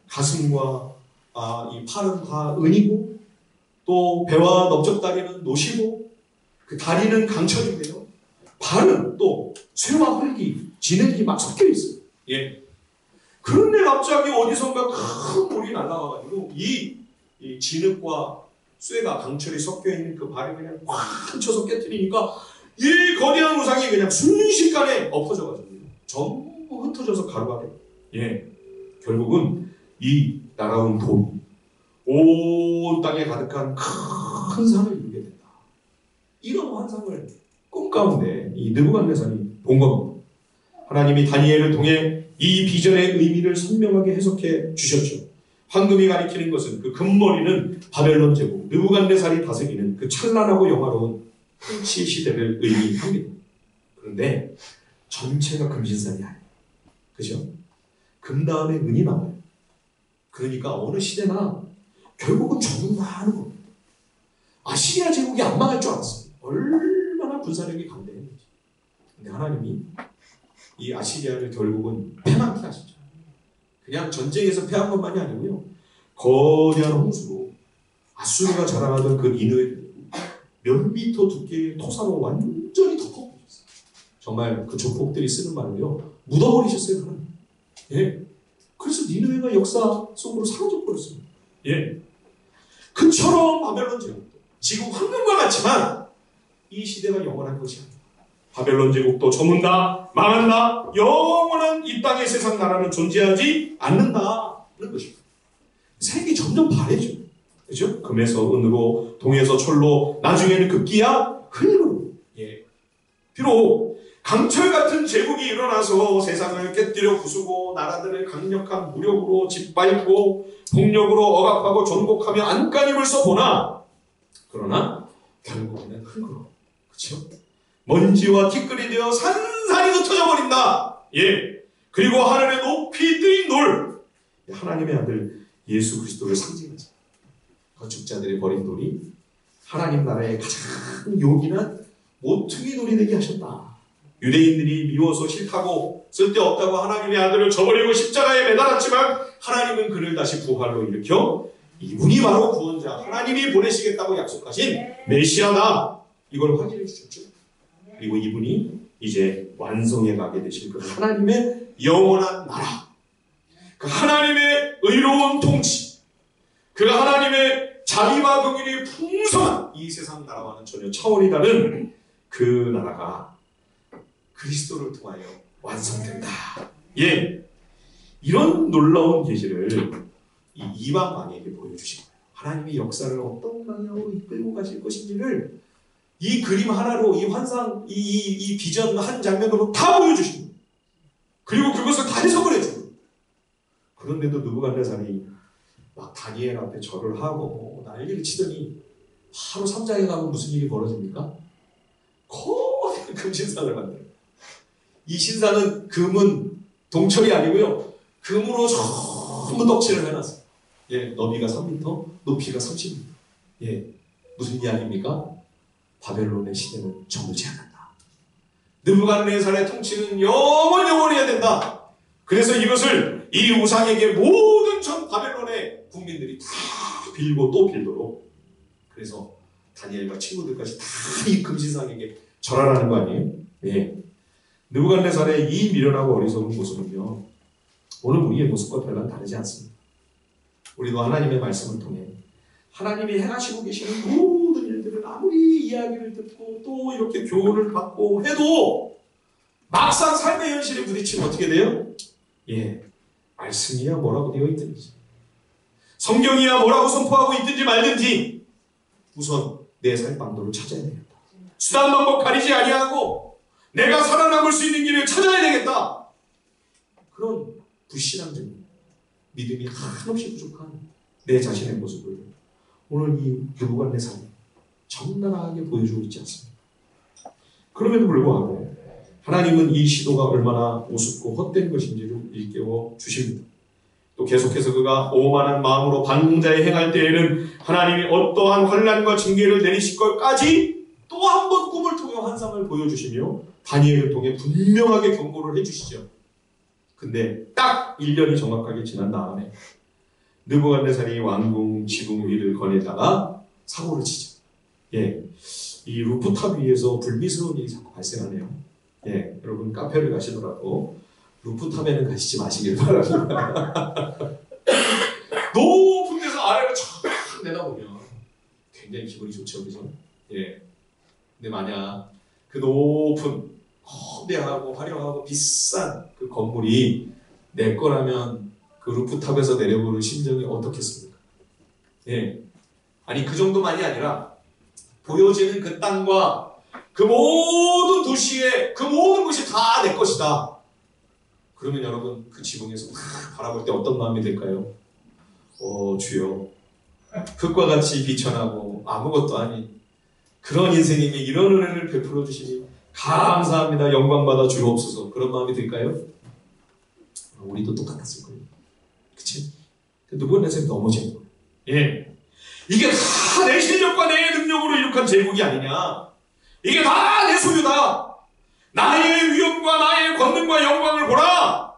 가슴과 이 팔은 다 은이고 또 배와 넓적다리는 노시고 그 다리는 강철이고요. 발은 또 쇠와 흙이 진흙이 막 섞여 있어요. 예, 그런데 갑자기 어디선가 큰 돌이 날아가가지고 이 진흙과 쇠가 강철이 섞여있는 그 발을 그냥 꽉 쳐서 깨뜨리니까 이 거대한 우상이 그냥 순식간에 엎어져가지고 전부 흩어져서 가루가 돼요. 예, 결국은 이 날아온 돌이 온 땅에 가득한 큰 산을 이루게 된다. 이런 환상을 꿈 가운데 이 느부갓네살이 본 겁니다. 하나님이 다니엘을 통해 이 비전의 의미를 선명하게 해석해 주셨죠. 황금이 가리키는 것은 그 금머리는 바벨론 제국, 느부갓네살이 다스리는 그 찬란하고 영화로운 통치 시대를 의미합니다. 그런데 전체가 금신살이 아니에요. 그죠? 금 다음에 은이 나와요. 그러니까 어느 시대나 결국은 죽는다는 겁니다. 아시리아 제국이 안 망할 줄 알았어요. 얼마나 군사력이 강대했는지. 근데 하나님이 이 아시리아를 결국은 패망케 하시죠. 그냥 전쟁에서 패한 것만이 아니고요. 거대한 홍수로 아수르가 자랑하던 그 니느웨를 몇 미터 두께의 토사로 완전히 덮어버렸어요. 정말 그 조폭들이 쓰는 말로요. 묻어버리셨어요. 하나님. 예. 그래서 니느웨가 역사 속으로 사라져버렸어요. 예. 그처럼 바벨론 제국도 지금 황금과 같지만 이 시대가 영원한 것이 아니다. 바벨론 제국도 저문다, 망한다, 영원한 이 땅의 세상 나라는 존재하지 않는다는 것입니다. 색이 점점 바래져. 그죠? 금에서 은으로, 동에서 철로, 나중에는 급기야 흙으로. 예. 비록 강철 같은 제국이 일어나서 세상을 깨뜨려 부수고 나라들을 강력한 무력으로 짓밟고 폭력으로 억압하고 전복하며 안간힘을 써보나, 그러나 결국에는 흙으로, 그렇죠? 먼지와 티끌이 되어 산산이 흩어져 버린다. 예. 그리고 하늘에 높이 뜬 돌, 하나님의 아들 예수 그리스도를 상징하죠. 건축자들이 버린 돌이 하나님 나라의 가장 요긴한 모퉁이 돌이 되게 하셨다. 유대인들이 미워서 싫다고 쓸데없다고 하나님의 아들을 저버리고 십자가에 매달았지만 하나님은 그를 다시 부활로 일으켜 이분이 바로 구원자, 하나님이 보내시겠다고 약속하신 메시아다. 이걸 확인해 주셨죠. 그리고 이분이 이제 완성해 가게 되실 그 하나님의 영원한 나라, 그 하나님의 의로운 통치, 그 하나님의 자비와 긍휼이 풍성한 이 세상 나라와는 전혀 차원이 다른 그 나라가 그리스도를 통하여 완성된다. 예, 이런 놀라운 계시를 이 이방 왕에게 보여주신 거예요. 하나님의 역사를 어떤 방향으로 이끌고 가실 것인지를 이 그림 하나로, 이 환상, 이 비전 한 장면으로 다 보여주신 거예요. 그리고 그것을 다 해석을 해주고. 그런데도 느부갓네살이 막 다니엘 앞에 절을 하고 난리를 치더니 바로 3장에 가면 무슨 일이 벌어집니까? 거대한 금신상을 만들어요. 이 신상은 금은 동철이 아니고요. 금으로 전부 덕칠을 해놨어요. 예, 너비가 3m, 높이가 30m. 예, 무슨 이야기입니까? 바벨론의 시대는 저물지 않는다. 느부갓네살의 통치는 영원히 해야 된다. 그래서 이것을 이 우상에게 모든 전 바벨론의 국민들이 다 빌고 또 빌도록, 그래서 다니엘과 친구들까지 다 이 금신상에게 절하라는 거 아니에요? 예. 느부갓네살의 이 미련하고 어리석은 모습은요, 오늘 우리의 모습과 별반 다르지 않습니다. 우리도 하나님의 말씀을 통해 하나님이 행하시고 계시는 모든 일들을 아무리 이야기를 듣고 또 이렇게 교훈을 받고 해도 막상 삶의 현실에 부딪히면 어떻게 돼요? 예, 말씀이야 뭐라고 되어 있든지, 성경이야 뭐라고 선포하고 있든지 말든지 우선 내 살 방도를 찾아야 되겠다. 수단 방법 가리지 아니하고 내가 살아남을 수 있는 길을 찾아야 되겠다. 그런 불신앙적인 믿음이 한없이 부족한 내 자신의 모습을 오늘 이 느부갓네살이 적나라하게 보여주고 있지 않습니까? 그럼에도 불구하고 하나님은 이 시도가 얼마나 우습고 헛된 것인지를 일깨워 주십니다. 또 계속해서 그가 오만한 마음으로 방자에 행할 때에는 하나님이 어떠한 환난과 징계를 내리실 것까지 또 한 번 꿈을 통해 환상을 보여주시며 다니엘을 통해 분명하게 경고를 해주시죠. 근데 딱 1년이 정확하게 지난 다음에 느부갓네살이 왕궁 지붕 위를 거닐다가 사고를 치죠. 예, 이 루프탑 위에서 불미스러운 일이 자꾸 발생하네요. 예, 여러분 카페를 가시더라도 루프탑에는 가시지 마시길 바랍니다. 높은 데서 아래로 쫙 내다보면 굉장히 기분이 좋죠, 그죠? 예. 근데 만약 그 높은 거대하고 화려하고 비싼 그 건물이 내 거라면 그 루프탑에서 내려보는 심정이 어떻겠습니까? 예. 아니 그 정도만이 아니라 보여지는 그 땅과 그 모든 도시의 그 모든 것이 다 내 것이다. 그러면 여러분 그 지붕에서 바라볼 때 어떤 마음이 들까요? 주여, 흙과 같이 비천하고 아무것도 아닌 그런 인생에게 이런 은혜를 베풀어 주시니 감사합니다. 영광받아 주옵소서. 그런 마음이 들까요? 우리도 똑같았을 거예요. 그치? 느부갓네살이 넘어진 거예요. 예. 이게 다 내 실력과 내 능력으로 이룩한 제국이 아니냐. 이게 다 내 소유다. 나의 위엄과 나의 권능과 영광을 보라.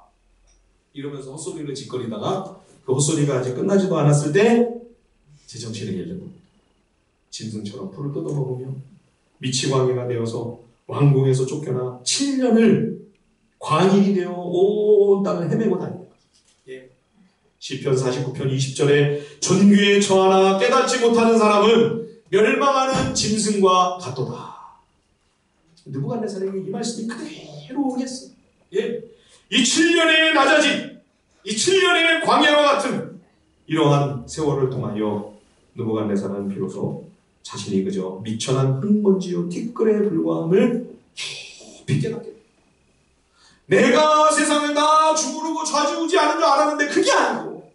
이러면서 헛소리를 짓거리다가 그 헛소리가 아직 끝나지도 않았을 때 제정신을 잃는 겁니다. 짐승처럼 풀을 뜯어먹으며 미치광이가 되어서 왕궁에서 쫓겨나 7년을 광인이 되어 온 땅을 헤매고 다닙니다. 예. 시편 49편 20절에 존귀에 처하나 깨닫지 못하는 사람은 멸망하는 짐승과 같도다. 느부갓네살에게 이 말씀이 그대로 오겠어요. 예. 이 7년의 낮아짐, 이 7년의 광야와 같은 이러한 세월을 통하여 느부갓네살은 비로소 자신이 그저 미천한 흙먼지요 티끌에 불과함을 깊이 깨닫게 됩니다. 내가 세상을 다 주무르고 좌지우지하는 줄 알았는데 그게 아니고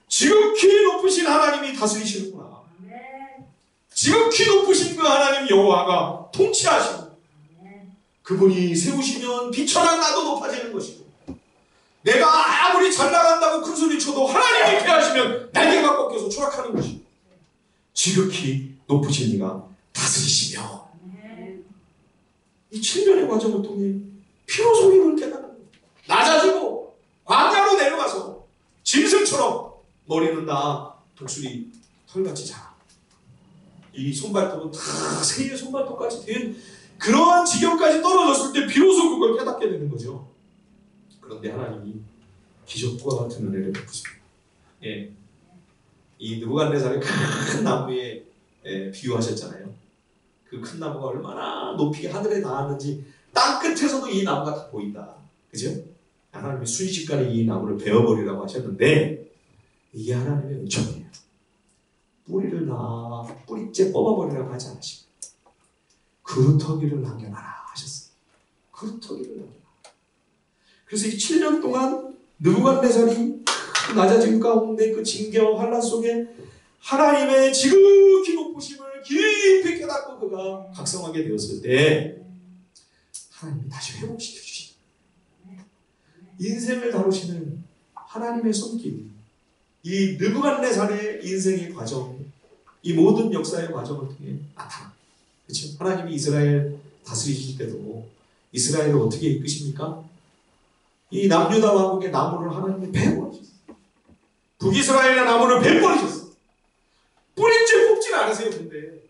지극히 높으신 하나님이 다스리시는구나. 지극히 높으신 그 하나님 여호와가 통치하시고 그분이 세우시면 비천한 나도 높아지는 것이고 내가 아무리 잘 나간다고 큰소리 쳐도 하나님이 패하시면 날개가 꺾여서 추락하는 것이고 지극히 높으신 이가 다스리시며 이 7년의 과정을 통해 비로소 이걸 깨닫는 거예요. 낮아지고 광야로 내려가서 짐승처럼 머리는 다 독수리 털같이 자라. 이 손발톱은 다 새의 손발톱까지 된 그러한 지경까지 떨어졌을 때 비로소 그걸 깨닫게 되는 거죠. 그런데 하나님이 기적과 같은 은혜를 베푸십니다. 예. 이 느부갓네살의 큰 나무에 비유하셨잖아요. 그 큰 나무가 얼마나 높이 하늘에 닿았는지 땅 끝에서도 이 나무가 다 보인다. 그죠? 하나님이 순식간에 이 나무를 베어버리라고 하셨는데 이게 하나님의 은총이에요. 뿌리를 다 뿌리째 뽑아버리라고 하지 않으시고 그루터기를 남겨놔라 하셨어요. 그루터기를 남겨놔라. 그래서 이 7년 동안 느부갓네살이 낮아짐 가운데 그 징계와 환난 속에 하나님의 지극히 높으심을 깊이 깨닫고 그가 각성하게 되었을 때 하나님이 다시 회복시켜 주시는 인생을 다루시는 하나님의 손길, 이 느부갓네살의 인생의 과정, 이 모든 역사의 과정을 통해 나타납니다. 그렇죠? 하나님이 이스라엘 다스리실 때도 이스라엘을 어떻게 이끄십니까? 이 남유다 왕국의 나무를 하나님이 베어버리셨어요. 북이스라엘의 나무를 베어버리셨어요. 뿌리째 뽑지는 않으세요. 근데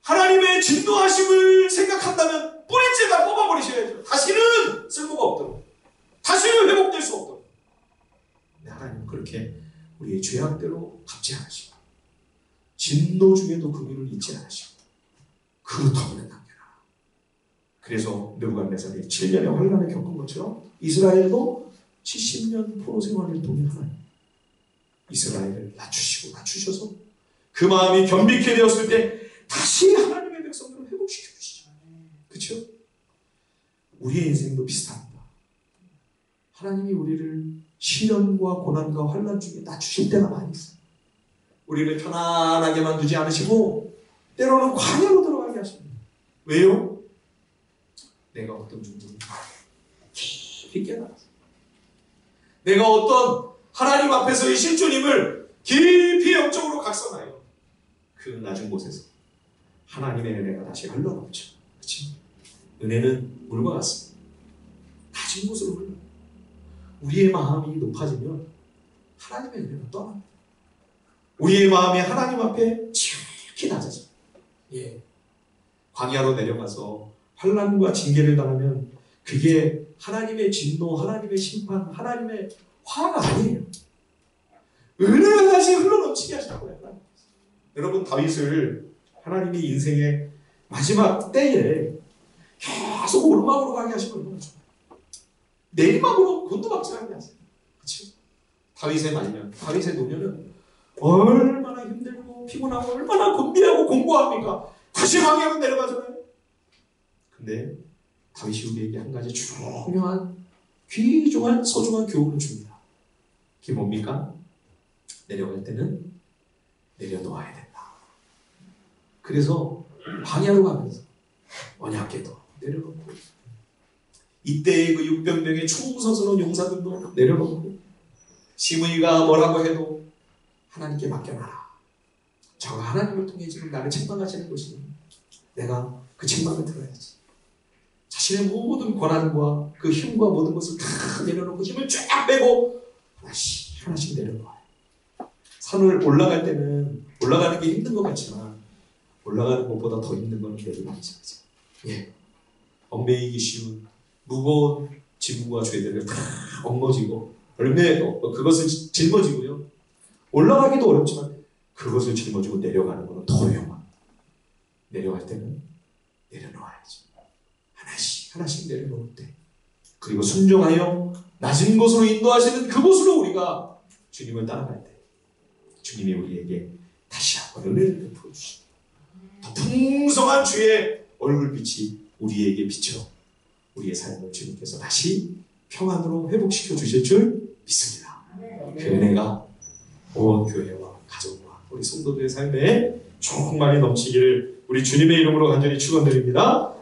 하나님의 진노하심을 생각한다면 뿌리째 다 뽑아버리셔야죠. 다시는 쓸모가 없도록, 다시는 회복될 수 없도록. 근데 하나님은 그렇게 우리의 죄악대로 갚지 않으시고 진노 중에도 그분을 잊지 않으시고 그루터기는 남겨라. 그래서 느부갓네살이 7년의 환난을 겪은 것처럼 이스라엘도 70년 포로 생활을 통해 하나님 이스라엘을 낮추셔서 그 마음이 겸비케 되었을 때 다시 하나님의 백성들을 회복시켜 주시죠. 그렇죠? 우리의 인생도 비슷합니다. 하나님이 우리를 시련과 고난과 환난 중에 낮추실 때가 많이 있어요. 우리를 편안하게만 두지 않으시고 때로는 광야로 들어가게 하십니다. 왜요? 내가 어떤 존재인지 깊이 깨달았어요. 내가 어떤 하나님 앞에서의 실존임을 깊이 영적으로 각성하여 그 낮은 곳에서 하나님의 은혜가 다시 흘러넘쳐. 그렇지? 은혜는 물과 같습니다. 낮은 곳으로 흘러. 우리의 마음이 높아지면 하나님의 은혜는 떠납니다. 우리의 마음이 하나님 앞에 지극히 낮아집니다. 예. 광야로 내려가서 환난과 징계를 당하면 그게 하나님의 진노, 하나님의 심판, 하나님의 화가 아니에요. 은혜가 다시 흘러넘치게 하실 거예요. 여러분 다윗을 하나님이 인생의 마지막 때에 계속 오르막으로 가게 하신 거 얼마나 좋아요. 내리막으로 곤두박질하게 하세요. 그렇죠? 다윗의 말년, 다윗의 노년은 얼마나 힘들고 피곤하고 얼마나 곤비하고 공고합니까? 다시 광야로 내려가잖아요. 근데 다윗이 우리에게 한 가지 중요한 귀중한 소중한 교훈을 줍니다. 그게 뭡니까? 내려갈 때는 내려놓아야 된다. 그래서 광야로 가면서 언약궤도 내려놓고 이때의 그 600명의 충성스러운 용사들도 내려놓고 시므이가 뭐라고 해도 하나님께 맡겨놔라. 저가 하나님을 통해 지금 나를 책망하시는 것이니 내가 그 책망을 들어야지. 자신의 모든 권한과 그 힘과 모든 것을 다 내려놓고 힘을 쫙 빼고 하나씩 내려놔요. 산을 올라갈 때는 올라가는 게 힘든 것 같지만 올라가는 것보다 더 힘든 건 내리막이죠. 예, 얽매이기 쉬운 무거운 짐과 죄들을 다 엉거지고 그것을 짊어지고요. 올라가기도 어렵지만 그것을 짊어지고 내려가는 것은 더 위험합니다. 내려갈 때는 내려놓아야지. 하나씩 내려놓을 때. 그리고 순종하여 낮은 곳으로 인도하시는 그곳으로 우리가 주님을 따라갈 때 주님이 우리에게 다시 한번 은혜를 베풀어 주시고 더 풍성한 주의 얼굴빛이 우리에게 비쳐 우리의 삶을 주님께서 다시 평안으로 회복시켜 주실 줄 믿습니다. 그 은혜가 온 교회와 가정과 우리 성도들의 삶에 충만히 넘치기를 우리 주님의 이름으로 간절히 축원드립니다.